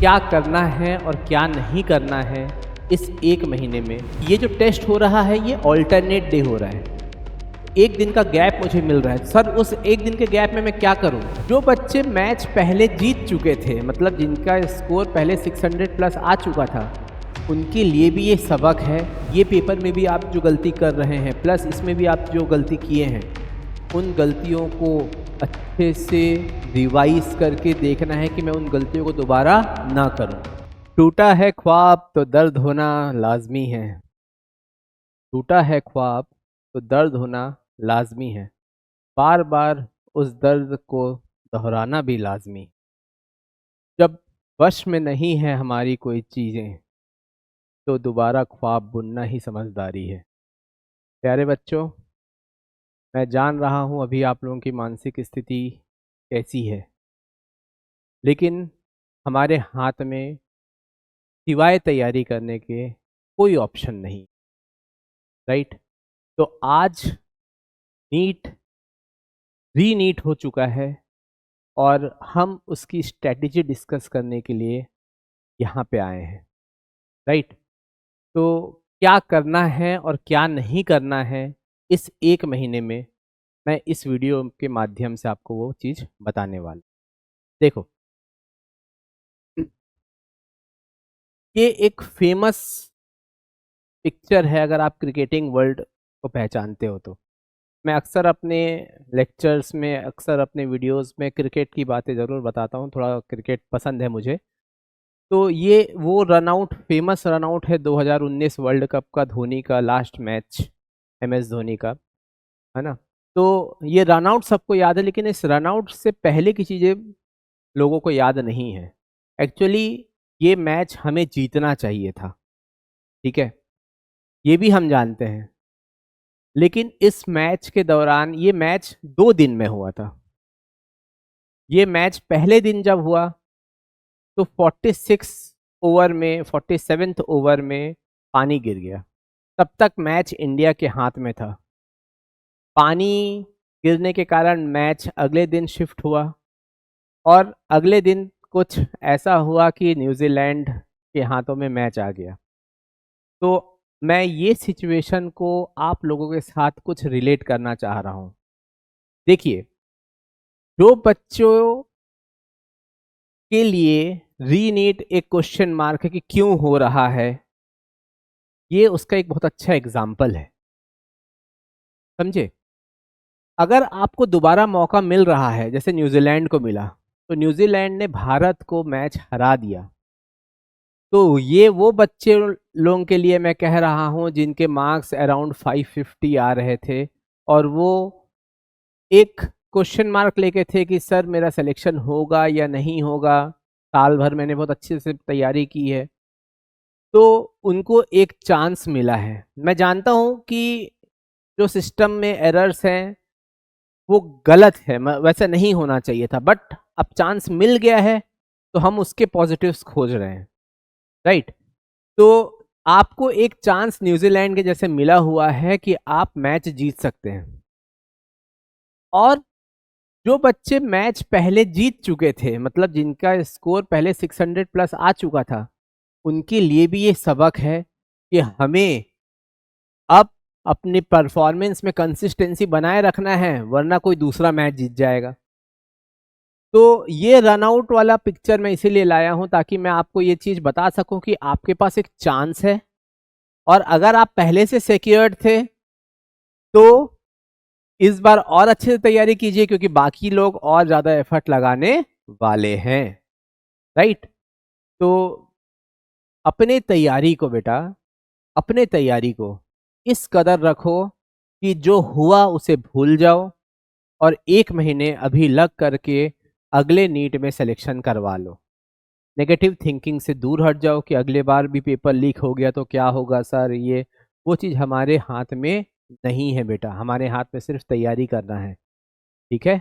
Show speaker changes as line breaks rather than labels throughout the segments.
क्या करना है और क्या नहीं करना है इस एक महीने में। ये जो टेस्ट हो रहा है ये ऑल्टरनेट डे हो रहा है, एक दिन का गैप मुझे मिल रहा है। सर उस एक दिन के गैप में मैं क्या करूं? जो बच्चे मैच पहले जीत चुके थे, मतलब जिनका स्कोर पहले 600 प्लस आ चुका था, उनके लिए भी ये सबक है। ये पेपर में भी आप जो गलती कर रहे हैं प्लस इसमें भी आप जो गलती किए हैं, उन गलतियों को अच्छे से रिवाइज करके देखना है कि मैं उन गलतियों को दोबारा ना करूं। टूटा है ख्वाब तो दर्द होना लाजमी है, टूटा है ख्वाब तो दर्द होना लाजमी है, बार बार उस दर्द को दोहराना भी लाजमी। जब वश में नहीं है हमारी कोई चीज़ें तो दोबारा ख्वाब बुनना ही समझदारी है। प्यारे बच्चों, मैं जान रहा हूँ अभी आप लोगों की मानसिक स्थिति कैसी है, लेकिन हमारे हाथ में सिवाय तैयारी करने के कोई ऑप्शन नहीं, राइट। तो आज नीट रीनीट हो चुका है और हम उसकी स्ट्रेटेजी डिस्कस करने के लिए यहाँ पे आए हैं, राइट। तो क्या करना है और क्या नहीं करना है इस एक महीने में, मैं इस वीडियो के माध्यम से आपको वो चीज़ बताने वाला। देखो, ये एक फेमस पिक्चर है, अगर आप क्रिकेटिंग वर्ल्ड को पहचानते हो तो। मैं अक्सर अपने लेक्चर्स में, अक्सर अपने वीडियोस में क्रिकेट की बातें ज़रूर बताता हूँ, थोड़ा क्रिकेट पसंद है मुझे। तो ये वो रनआउट, फेमस रनआउट है 2019 वर्ल्ड कप का, धोनी का लास्ट मैच, MS धोनी का, है ना। तो ये रनआउट सबको याद है, लेकिन इस रनआउट से पहले की चीज़ें लोगों को याद नहीं है। एक्चुअली ये मैच हमें जीतना चाहिए था, ठीक है, ये भी हम जानते हैं। लेकिन इस मैच के दौरान, ये मैच 2 दिन में हुआ था। ये मैच पहले दिन जब हुआ तो 46 ओवर में, 47th ओवर में पानी गिर गया। तब तक मैच इंडिया के हाथ में था। पानी गिरने के कारण मैच अगले दिन शिफ्ट हुआ और अगले दिन कुछ ऐसा हुआ कि न्यूजीलैंड के हाथों में मैच आ गया। तो मैं ये सिचुएशन को आप लोगों के साथ कुछ रिलेट करना चाह रहा हूँ। देखिए, जो बच्चों के लिए रीनीट एक क्वेश्चन मार्क है कि क्यों हो रहा है, ये उसका एक बहुत अच्छा एग्जाम्पल है, समझे। अगर आपको दोबारा मौका मिल रहा है, जैसे न्यूजीलैंड को मिला, तो न्यूजीलैंड ने भारत को मैच हरा दिया, तो ये वो बच्चे लोगों के लिए मैं कह रहा हूँ जिनके मार्क्स अराउंड 550 आ रहे थे और वो एक क्वेश्चन मार्क लेके थे कि सर मेरा सिलेक्शन होगा या नहीं होगा, साल भर मैंने बहुत अच्छे से तैयारी की है, तो उनको एक चांस मिला है। मैं जानता हूँ कि जो सिस्टम में एरर्स हैं वो गलत है, वैसा नहीं होना चाहिए था, बट अब चांस मिल गया है तो हम उसके पॉजिटिव्स खोज रहे हैं, राइट। तो आपको एक चांस न्यूजीलैंड के जैसे मिला हुआ है कि आप मैच जीत सकते हैं। और जो बच्चे मैच पहले जीत चुके थे, मतलब जिनका स्कोर पहले 600 प्लस आ चुका था, उनके लिए भी ये सबक है कि हमें अब अपनी परफॉर्मेंस में कंसिस्टेंसी बनाए रखना है, वरना कोई दूसरा मैच जीत जाएगा। तो ये रनआउट वाला पिक्चर मैं इसीलिए लाया हूं ताकि मैं आपको ये चीज़ बता सकूं कि आपके पास एक चांस है, और अगर आप पहले से सिक्योर्ड थे तो इस बार और अच्छे से तैयारी कीजिए, क्योंकि बाकी लोग और ज़्यादा एफर्ट लगाने वाले हैं, राइट। तो अपने तैयारी को बेटा, अपने तैयारी को इस कदर रखो कि जो हुआ उसे भूल जाओ और एक महीने अभी लग करके अगले नीट में सिलेक्शन करवा लो। नेगेटिव थिंकिंग से दूर हट जाओ कि अगले बार भी पेपर लीक हो गया तो क्या होगा सर, ये वो चीज़ हमारे हाथ में नहीं है बेटा, हमारे हाथ में सिर्फ तैयारी करना है, ठीक है।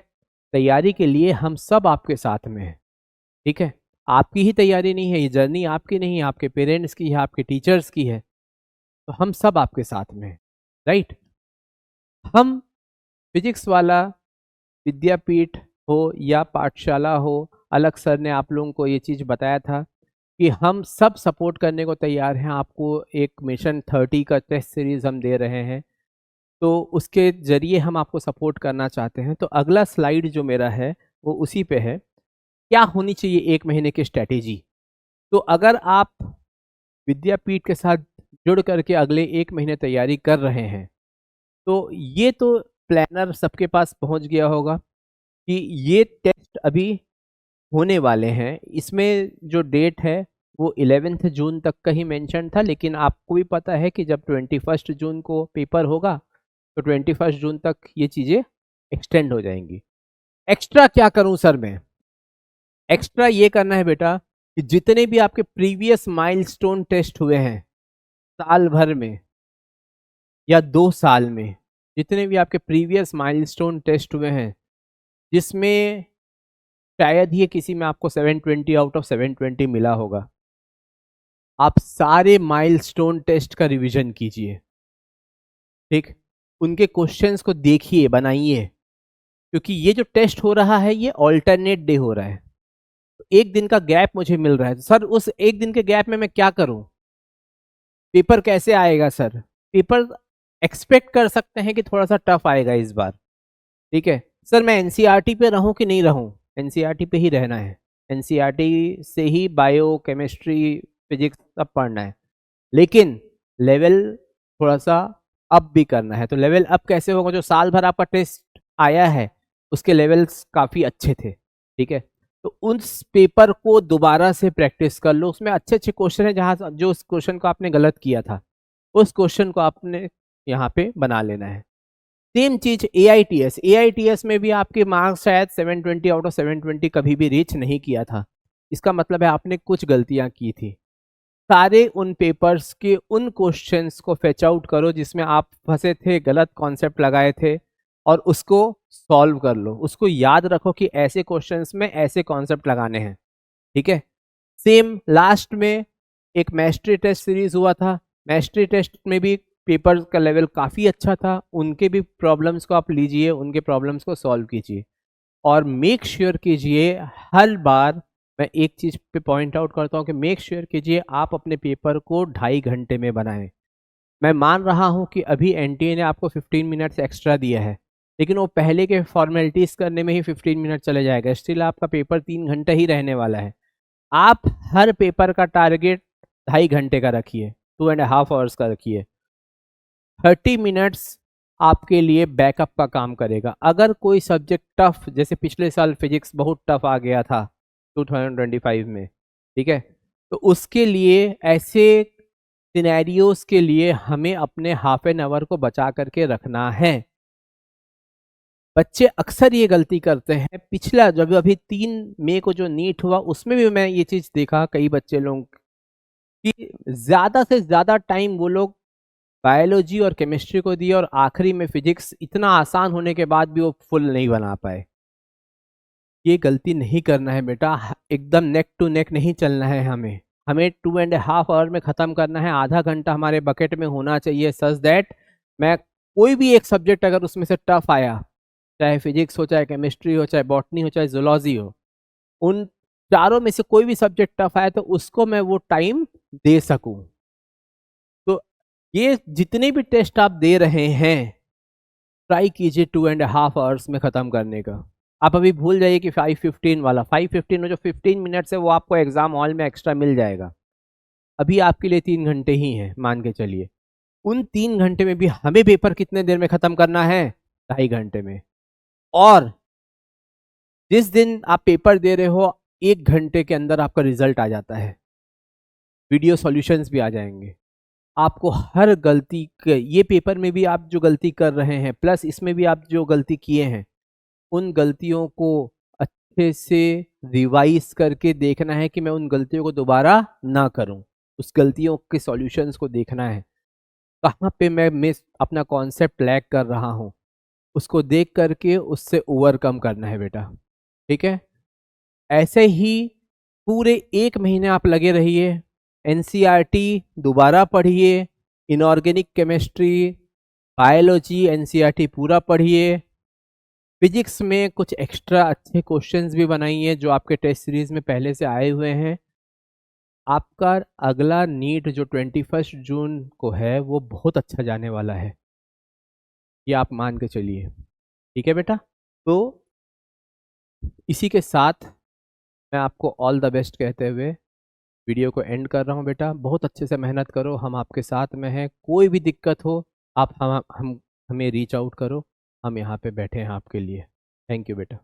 तैयारी के लिए हम सब आपके साथ में हैं, ठीक है। आपकी ही तैयारी नहीं है, ये जर्नी आपकी नहीं है, आपके पेरेंट्स की है, आपके टीचर्स की है, तो हम सब आपके साथ में हैं, राइट। हम फिजिक्स वाला विद्यापीठ हो या पाठशाला हो, अलग सर ने आप लोगों को ये चीज़ बताया था कि हम सब सपोर्ट करने को तैयार हैं। आपको एक मिशन 30 का टेस्ट सीरीज हम दे रहे हैं, तो उसके ज़रिए हम आपको सपोर्ट करना चाहते हैं। तो अगला स्लाइड जो मेरा है वो उसी पे है, क्या होनी चाहिए 1 महीने की स्ट्रैटेजी। तो अगर आप विद्यापीठ के साथ जुड़ करके अगले 1 महीने तैयारी कर रहे हैं, तो ये तो प्लानर सबके पास पहुंच गया होगा कि ये टेस्ट अभी होने वाले हैं। इसमें जो डेट है वो 11 जून तक का ही मेंशन था, लेकिन आपको भी पता है कि जब 21 जून को पेपर होगा तो 21 जून तक ये चीज़ें एक्सटेंड हो जाएंगी। एक्स्ट्रा क्या करूं सर मैं? एक्स्ट्रा ये करना है बेटा कि जितने भी आपके प्रीवियस माइलस्टोन टेस्ट हुए हैं साल भर में या 2 साल में, जितने भी आपके प्रीवियस माइलस्टोन टेस्ट हुए हैं जिसमें शायद ही किसी में आपको 720 आउट ऑफ 720 मिला होगा, आप सारे माइलस्टोन टेस्ट का रिवीजन कीजिए। ठीक, उनके क्वेश्चंस को देखिए, बनाइए, क्योंकि ये जो टेस्ट हो रहा है ये ऑल्टरनेट डे हो रहा है। तो 1 दिन का गैप मुझे मिल रहा है, सर उस 1 दिन के गैप में मैं क्या करूं? पेपर कैसे आएगा सर? पेपर एक्सपेक्ट कर सकते हैं कि थोड़ा सा टफ आएगा इस बार। ठीक है सर, मैं एनसीईआरटी पे रहूं कि नहीं रहूं? एनसीईआरटी पे ही रहना है। एनसीईआरटी से ही बायो, केमिस्ट्री, फिजिक्स सब पढ़ना है, लेकिन लेवल थोड़ा सा अप भी करना है। तो लेवल अप कैसे होगा? जो साल भर आपका टेस्ट आया है उसके लेवल्स काफ़ी अच्छे थे। ठीक है, तो उस पेपर को दोबारा से प्रैक्टिस कर लो। उसमें अच्छे अच्छे क्वेश्चन है, जहाँ जो उस क्वेश्चन को आपने गलत किया था उस क्वेश्चन को आपने यहाँ पे बना लेना है। सेम चीज एआईटीएस, एआईटीएस में भी आपके मार्क्स शायद 720 आउट ऑफ 720 कभी भी रीच नहीं किया था। इसका मतलब है आपने कुछ गलतियां की थी। सारे उन पेपर्स के उन क्वेश्चंस को फेच आउट करो जिसमें आप फंसे थे, गलत कॉन्सेप्ट लगाए थे, और उसको सॉल्व कर लो। उसको याद रखो कि ऐसे क्वेश्चंस में ऐसे कॉन्सेप्ट लगाने हैं। ठीक है, सेम लास्ट में एक मैस्ट्री टेस्ट सीरीज हुआ था। मैस्ट्री टेस्ट में भी पेपर का लेवल काफ़ी अच्छा था। उनके भी प्रॉब्लम्स को आप लीजिए, उनके प्रॉब्लम्स को सॉल्व कीजिए, और मेक श्योर कीजिए हर बार मैं एक चीज़ पे पॉइंट आउट करता हूँ कि मेक श्योर कीजिए आप अपने पेपर को 2.5 घंटे में बनाएं। मैं मान रहा हूँ कि अभी एनटीए ने आपको 15 मिनट्स एक्स्ट्रा दिया है, लेकिन वो पहले के फॉर्मेलिटीज़ करने में ही 15 मिनट चले जाएगा। स्टिल आपका पेपर 3 घंटे ही रहने वाला है। आप हर पेपर का टारगेट 2.5 घंटे का रखिए, 2.5 आवर्स का रखिए। 30 मिनट्स आपके लिए बैकअप का काम करेगा। अगर कोई सब्जेक्ट टफ, जैसे पिछले साल फिजिक्स बहुत टफ आ गया था 2025 में, ठीक है, तो उसके लिए ऐसे सिनेरियोस के लिए हमें अपने हाफ एन आवर को बचा करके रखना है। बच्चे अक्सर ये गलती करते हैं। पिछला जब अभी 3 मई को जो नीट हुआ उसमें भी मैं ये चीज़ देखा, कई बच्चे लोग कि ज़्यादा से ज़्यादा टाइम वो लोग बायोलॉजी और केमिस्ट्री को दिया, और आखिरी में फिजिक्स इतना आसान होने के बाद भी वो फुल नहीं बना पाए। ये गलती नहीं करना है बेटा, एकदम नेक टू नेक नहीं चलना है। हमें हमें 2.5 आवर में ख़त्म करना है। आधा घंटा हमारे बकेट में होना चाहिए, सच दैट मैं कोई भी एक सब्जेक्ट अगर उसमें से टफ आया, चाहे फिजिक्स हो, चाहे केमिस्ट्री हो, चाहे बॉटनी हो, चाहे जूलॉजी हो, उन चारों में से कोई भी सब्जेक्ट टफ आया तो उसको मैं वो टाइम दे सकूं। तो ये जितने भी टेस्ट आप दे रहे हैं ट्राई कीजिए 2.5 आवर्स में ख़त्म करने का। आप अभी भूल जाइए कि 5:15 वाला, 5:15 में जो 15 मिनट्स है वो आपको एग्जाम हॉल में एक्स्ट्रा मिल जाएगा। अभी आपके लिए 3 घंटे ही हैं, मान के चलिए। उन 3 घंटे में भी हमें पेपर कितने देर में ख़त्म करना है? 2.5 घंटे में। और जिस दिन आप पेपर दे रहे हो 1 घंटे के अंदर आपका रिजल्ट आ जाता है, वीडियो सॉल्यूशंस भी आ जाएंगे। आपको हर गलती ये पेपर में भी आप जो गलती कर रहे हैं प्लस इसमें भी आप जो गलती किए हैं, उन गलतियों को अच्छे से रिवाइज करके देखना है कि मैं उन गलतियों को दोबारा ना करूं। उस गलतियों के सॉल्यूशंस को देखना है, कहाँ पे मैं अपना कॉन्सेप्ट लैग कर रहा हूँ, उसको देख करके उससे ओवरकम करना है बेटा। ठीक है, ऐसे ही पूरे 1 महीने आप लगे रहिए। एनसीईआरटी दोबारा पढ़िए, इनऑर्गेनिक केमिस्ट्री, बायोलॉजी एनसीईआरटी पूरा पढ़िए। फिजिक्स में कुछ एक्स्ट्रा अच्छे क्वेश्चंस भी बनाइए जो आपके टेस्ट सीरीज में पहले से आए हुए हैं। आपका अगला नीट जो 21 जून को है वो बहुत अच्छा जाने वाला है, ये आप मान के चलिए। ठीक है बेटा, तो इसी के साथ मैं आपको ऑल द बेस्ट कहते हुए वीडियो को एंड कर रहा हूँ। बेटा बहुत अच्छे से मेहनत करो, हम आपके साथ में हैं, कोई भी दिक्कत हो आप हम हमें रीच आउट करो, हम यहाँ पे बैठे हैं आपके लिए। थैंक यू बेटा।